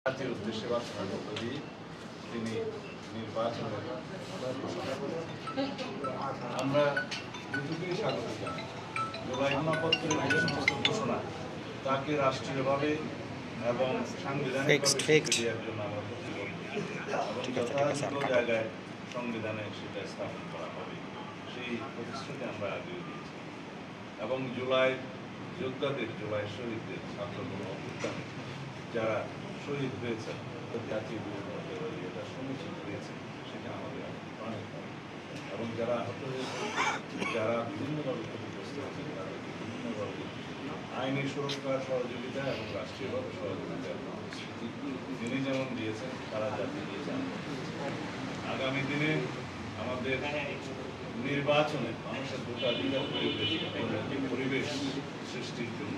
জাতির উদ্দেশ্যে বার্তা দিয়ে তিনি নির্বাচনের ঘোষণা করেন। আমরা দুটোকেই স্বাগত জানাই। জুলাই ঘোষণাপত্রের যে সমস্ত ঘোষণা তাকে রাষ্ট্রীয়ভাবে এবং সাংবিধানিকভাবে দেওয়ার জন্য আমরা প্রতিবদ্ধ এবং যথাযথ জায়গায় সংবিধানে সেটা স্থাপন করা হবে সেই প্রতিশ্রুতি আমরা আগেও দিয়েছি। এবং জুলাই যোদ্ধাদের, জুলাই শহীদদের, ছাত্রদের অভ্যুত্থানে যারা শহীদ হয়েছেন জাতীয় এটা সুনিশ্চিত হয়েছে সেটা আমাদের অনেক এবং যারা আহত হয়েছে, যারা বিভিন্নভাবে ক্ষতিগ্রস্ত হয়েছেন তাদেরকে বিভিন্নভাবে আইনি সুরক্ষা সহযোগিতা এবং রাষ্ট্রীয়ভাবে সহযোগিতার প্রতিশ্রুতি তিনি যেমন দিয়েছেন তারা জাতি দিয়েছেন। আগামী দিনে আমাদের নির্বাচনে মানুষের ভোটাধিকার পরিবেশ সৃষ্টির জন্য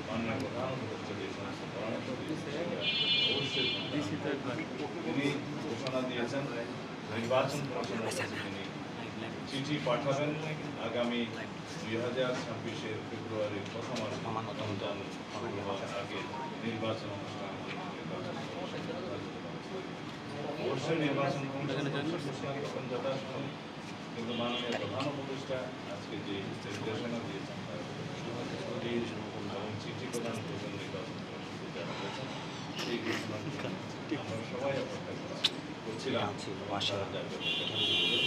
মাননীয় প্রধান উপদেষ্টা যে সমস্ত পরামর্শ দিয়েছেন অবশ্যই তিনি ঘোষণা দিয়েছেন নির্বাচন কমিশনের কাছে তিনি চিঠি পাঠাবেন আগামী 2026-এর ফেব্রুয়ারির প্রথমার্ধে আগে নির্বাচন অনুষ্ঠান অবশ্যই নির্বাচন কমিশনের যথাসময় কিন্তু মাননীয় প্রধান উপদেষ্টা আজকে যে নির্দেশনা দিয়েছেন এবং চিঠি প্রদান করবেন নির্বাচন কমিশনকে যারা হয়েছেন সেই ঘোষণা আমরা সবাই অপেক্ষা করছিলাম।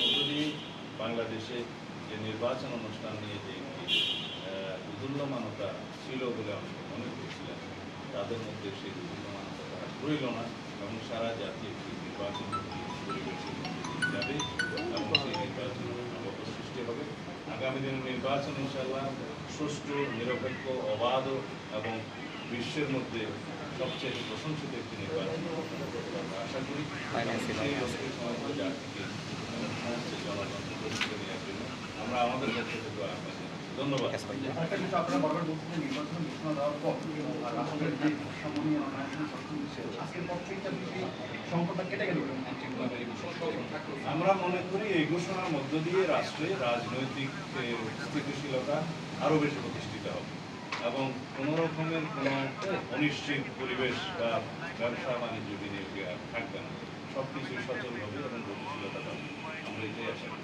মধ্য দিয়ে বাংলাদেশে যে নির্বাচন অনুষ্ঠান নিয়ে যে দুর্দুল্যমানতা ছিল বলে অনেকে মনে করছিলেন তাদের মধ্যে সেই দুর্দুল্যমানতা রইল না এবং সারা জাতি একটি নির্বাচন পরিবেশের যাবে এবং সেই নির্বাচন সৃষ্টি হবে। আগামী দিনের নির্বাচন ইনশাআল্লাহ সুষ্ঠু, নিরপেক্ষ, অবাধ এবং বিশ্বের মধ্যে সবচেয়ে প্রশংসিত একটি নির্বাচন আমরা আশা করি। সেই লক্ষ্যে সমস্ত জাতিকে এবং সমস্ত জনগণকে প্রস্তুত নেওয়ার জন্য আমরা আমাদের পক্ষ থেকে আপনাদের ধন্যবাদ। আপনারা বারবার বলছেন নির্বাচন ঘোষণা দেওয়ার পর রাষ্ট্রের যে সামনে আজকের পর থেকে সংকটটা কেটে গেল। আমরা মনে করি এই ঘোষণার মধ্য দিয়ে রাষ্ট্রে রাজনৈতিক স্থিতিশীলতা আরো বেশি প্রতিষ্ঠিত হবে এবং কোন রকমের কোন অনিশ্চিত পরিবেশ বা ব্যবসা বাণিজ্য বিনিয়োগে থাকবে না। সবকিছু সচল হবে এবং গতিশীলতা পাবে। আমরা এটাই আশা করি।